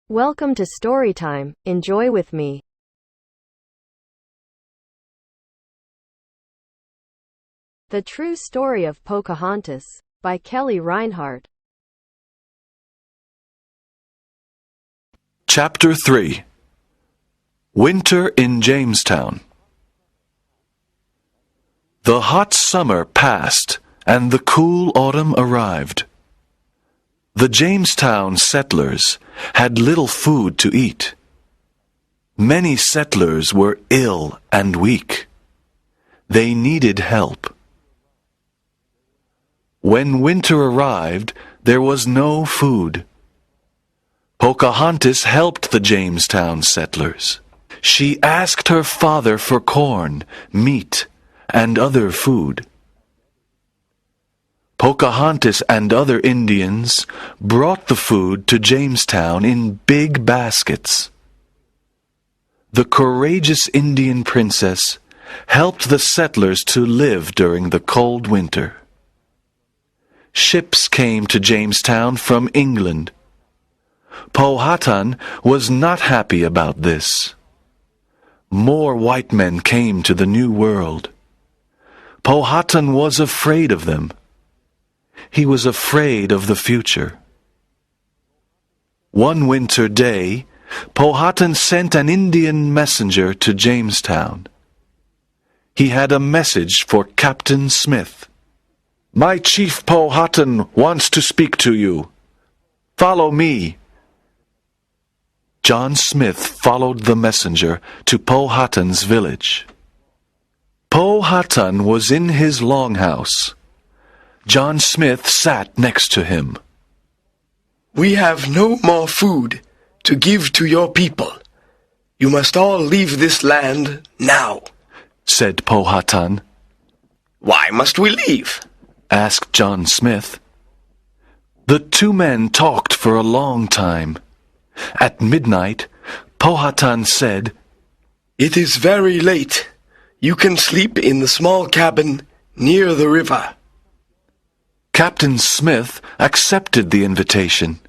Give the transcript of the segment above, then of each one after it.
Welcome to Storytime. Enjoy with me. The True Story of Pocahontas by Kelly Reinhart. Chapter 3 Winter in Jamestown. The hot summer passed, and the cool autumn arrived. The Jamestown settlers had little food to eat. Many settlers were ill and weak. They needed help. When winter arrived, there was no food. Pocahontas helped the Jamestown settlers. She asked her father for corn, meat, and other food. Pocahontas and other Indians brought the food to Jamestown in big baskets. The courageous Indian princess helped the settlers to live during the cold winter. Ships came to Jamestown from England. Powhatan was not happy about this. More white men came to the New World. Powhatan was afraid of them. He was afraid of the future. One winter day, Powhatan sent an Indian messenger to Jamestown. He had a message for Captain Smith. "My chief Powhatan wants to speak to you. Follow me." John Smith followed the messenger to Powhatan's village. Powhatan was in his longhouse. John Smith sat next to him. "We have no more food to give to your people. You must all leave this land now," said Powhatan. "Why must we leave?" asked John Smith. The two men talked for a long time. At midnight, Powhatan said, "It is very late. You can sleep in the small cabin near the river." Captain Smith accepted the invitation.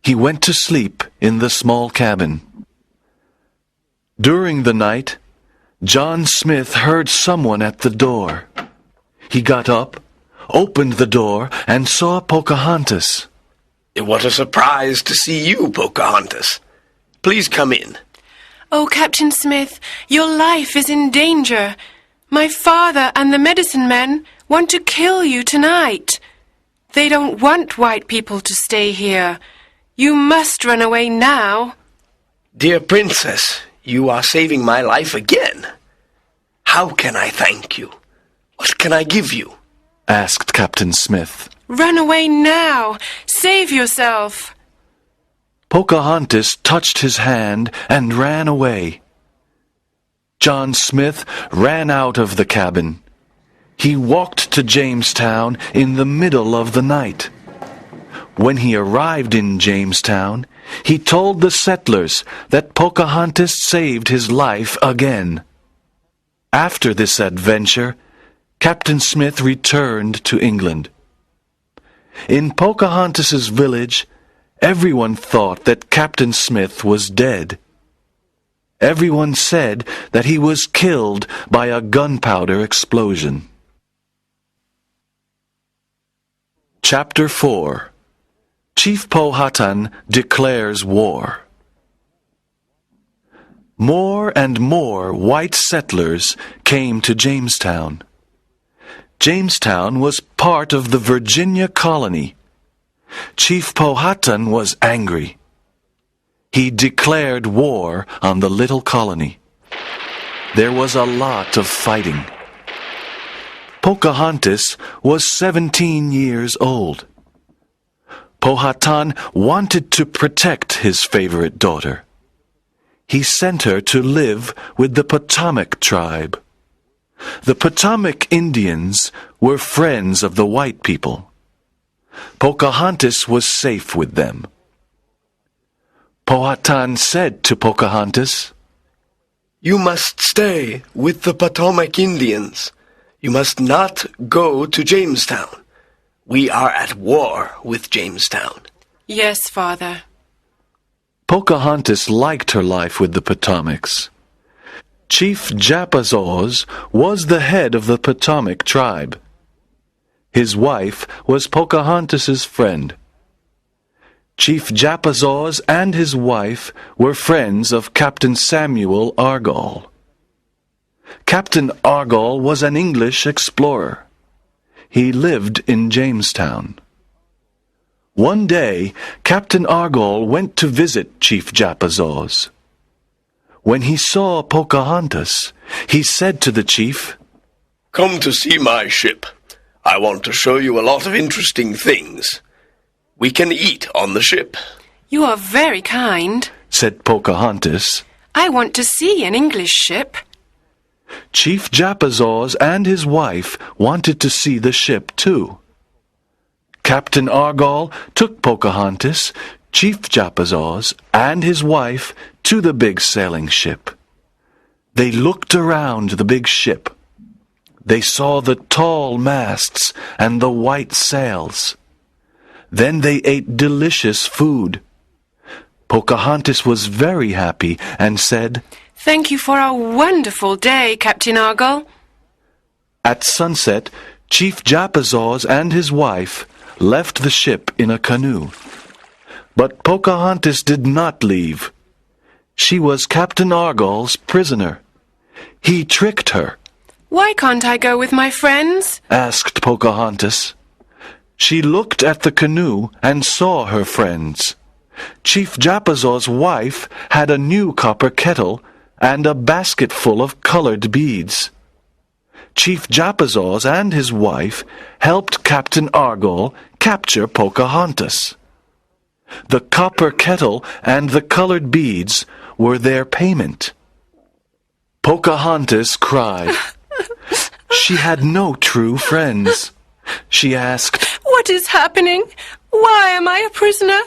He went to sleep in the small cabin. During the night, John Smith heard someone at the door. He got up, opened the door, and saw Pocahontas. "What a surprise to see you, Pocahontas. Please come in." "Oh, Captain Smith, your life is in danger. My father and the medicine men want to kill you tonight. They don't want white people to stay here. You must run away now." "Dear Princess, you are saving my life again. How can I thank you? What can I give you?" asked Captain Smith. "Run away now! Save yourself!" Pocahontas touched his hand and ran away. John Smith ran out of the cabin. He walked to Jamestown in the middle of the night. When he arrived in Jamestown, he told the settlers that Pocahontas saved his life again. After this adventure, Captain Smith returned to England. In Pocahontas's village, everyone thought that Captain Smith was dead. Everyone said that he was killed by a gunpowder explosion. Chapter 4 Chief Powhatan declares war. More and more white settlers came to Jamestown. Jamestown was part of the Virginia colony. Chief Powhatan was angry. He declared war on the little colony. There was a lot of fighting. Pocahontas was 17 years old. Powhatan wanted to protect his favorite daughter. He sent her to live with the Potomac tribe. The Potomac Indians were friends of the white people. Pocahontas was safe with them. Powhatan said to Pocahontas, "You must stay with the Potomac Indians. You must not go to Jamestown. We are at war with Jamestown." "Yes, Father." Pocahontas liked her life with the Potomacs. Chief Japazaws was the head of the Potomac tribe. His wife was Pocahontas's friend. Chief Japazaws and his wife were friends of Captain Samuel Argall. Captain Argall was an English explorer. He lived in Jamestown. One day, Captain Argall went to visit Chief Japazaws. When he saw Pocahontas, he said to the chief, "Come to see my ship. I want to show you a lot of interesting things. We can eat on the ship." You are very kind, said Pocahontas. I want to see an English ship. Chief Japazaws and his wife wanted to see the ship too. Captain Argall took Pocahontas, Chief Japazaws, and his wife to the big sailing ship. They looked around the big ship. They saw the tall masts and the white sails. Then they ate delicious food. Pocahontas was very happy and said, Thank you for a wonderful day, Captain Argall. At sunset, Chief Japazaws and his wife left the ship in a canoe. But Pocahontas did not leave. She was Captain Argall's prisoner. He tricked her. Why can't I go with my friends? Asked Pocahontas. She looked at the canoe and saw her friends. Chief Japazaws' wife had a new copper kettle and a basket full of colored beads. Chief Japazaws and his wife helped Captain Argall capture Pocahontas. The copper kettle and the colored beads were their payment. Pocahontas cried. She had no true friends. She asked, What is happening? Why am I a prisoner?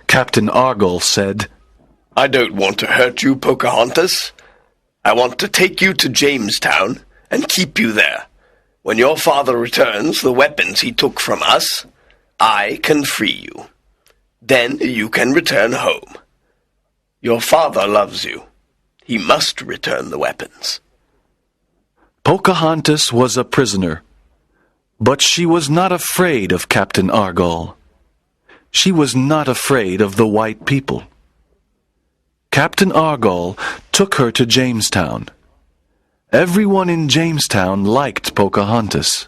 Captain Argall said, "I don't want to hurt you, Pocahontas. I want to take you to Jamestown and keep you there. When your father returns the weapons he took from us, I can free you. Then you can return home. Your father loves you. He must return the weapons." Pocahontas was a prisoner, but she was not afraid of Captain Argall. She was not afraid of the white people. Captain Argall took her to Jamestown. Everyone in Jamestown liked Pocahontas.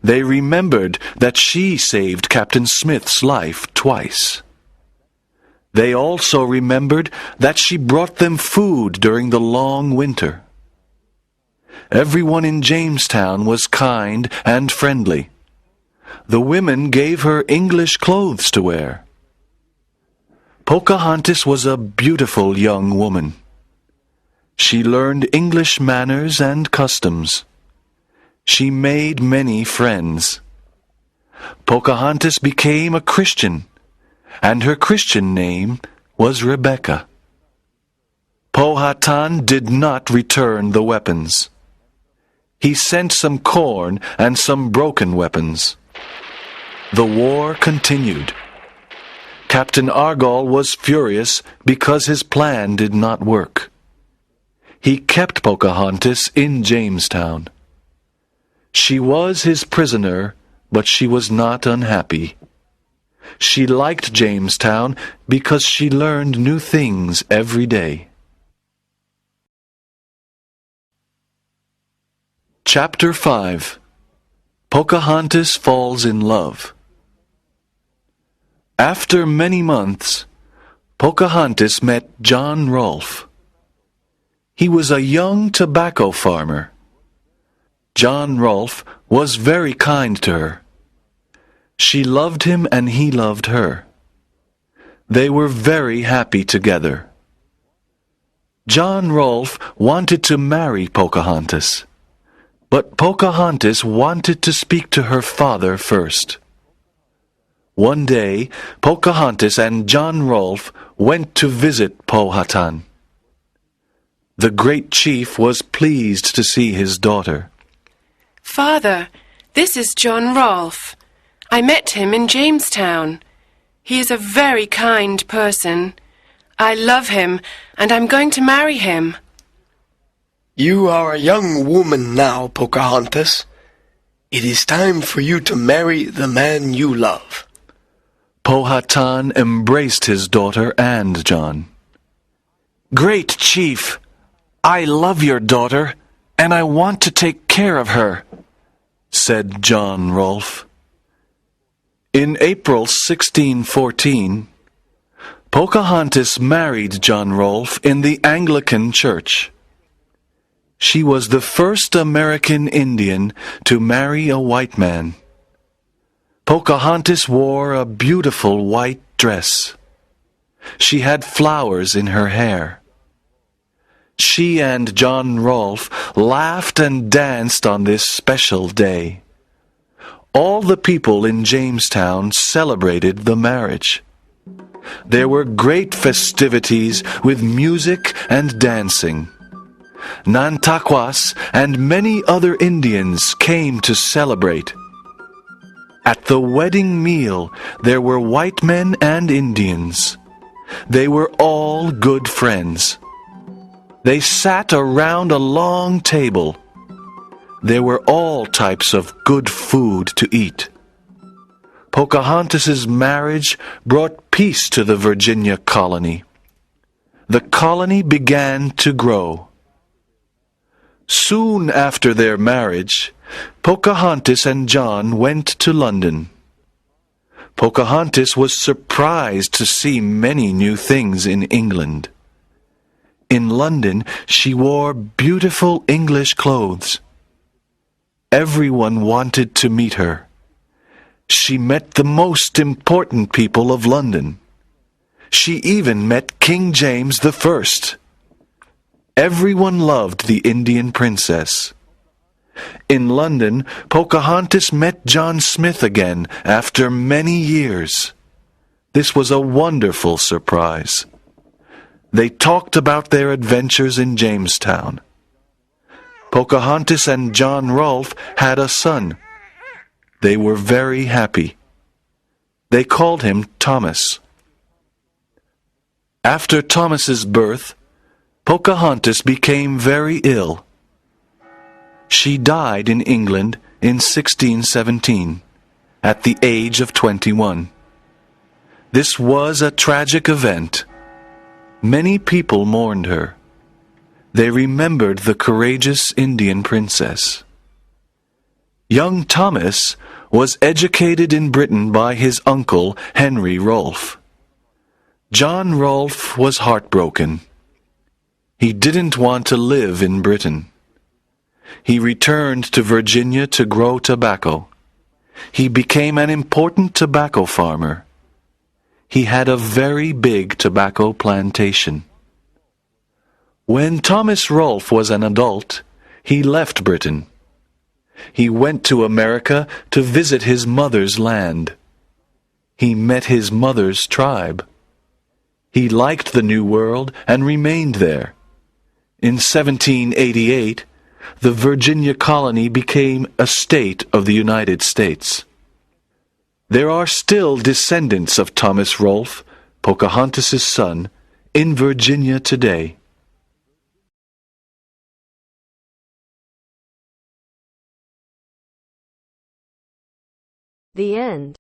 They remembered that she saved Captain Smith's life twice. They also remembered that she brought them food during the long winter. Everyone in Jamestown was kind and friendly. The women gave her English clothes to wear. Pocahontas was a beautiful young woman. She learned English manners and customs. She made many friends. Pocahontas became a Christian, and her Christian name was Rebecca. Powhatan did not return the weapons. He sent some corn and some broken weapons. The war continued. Captain Argall was furious because his plan did not work. He kept Pocahontas in Jamestown. She was his prisoner, but she was not unhappy. She liked Jamestown because she learned new things every day. Chapter 5. Pocahontas Falls in Love. After many months, Pocahontas met John Rolfe. He was a young tobacco farmer. John Rolfe was very kind to her. She loved him and he loved her. They were very happy together. John Rolfe wanted to marry Pocahontas, but Pocahontas wanted to speak to her father first. One day, Pocahontas and John Rolfe went to visit Powhatan. The great chief was pleased to see his daughter. Father, this is John Rolfe. I met him in Jamestown. He is a very kind person. I love him, and I'm going to marry him. You are a young woman now, Pocahontas. It is time for you to marry the man you love. Powhatan embraced his daughter and John. Great chief, I love your daughter, and I want to take care of her, said John Rolfe. In April 1614, Pocahontas married John Rolfe in the Anglican Church. She was the first American Indian to marry a white man. Pocahontas wore a beautiful white dress. She had flowers in her hair. She and John Rolfe laughed and danced on this special day. All the people in Jamestown celebrated the marriage. There were great festivities with music and dancing. Nantaquas and many other Indians came to celebrate. At the wedding meal, there were white men and Indians. They were all good friends. They sat around a long table. There were all types of good food to eat. Pocahontas's marriage brought peace to the Virginia colony. The colony began to grow. Soon after their marriage, Pocahontas and John went to London. Pocahontas was surprised to see many new things in England. In London, she wore beautiful English clothes. Everyone wanted to meet her. She met the most important people of London. She even met King James I. Everyone loved the Indian princess. In London, Pocahontas met John Smith again after many years. This was a wonderful surprise. They talked about their adventures in Jamestown. Pocahontas and John Rolfe had a son. They were very happy. They called him Thomas. After Thomas's birth, Pocahontas became very ill. She died in England in 1617, at the age of 21. This was a tragic event. Many people mourned her. They remembered the courageous Indian princess. Young Thomas was educated in Britain by his uncle, Henry Rolfe. John Rolfe was heartbroken. He didn't want to live in Britain. He returned to Virginia to grow tobacco. He became an important tobacco farmer. He had a very big tobacco plantation. When Thomas Rolfe was an adult, he left Britain. He went to America to visit his mother's land. He met his mother's tribe. He liked the New World and remained there. In 1788, the Virginia colony became a state of the United States. There are still descendants of Thomas Rolfe, Pocahontas' son, in Virginia today. The end.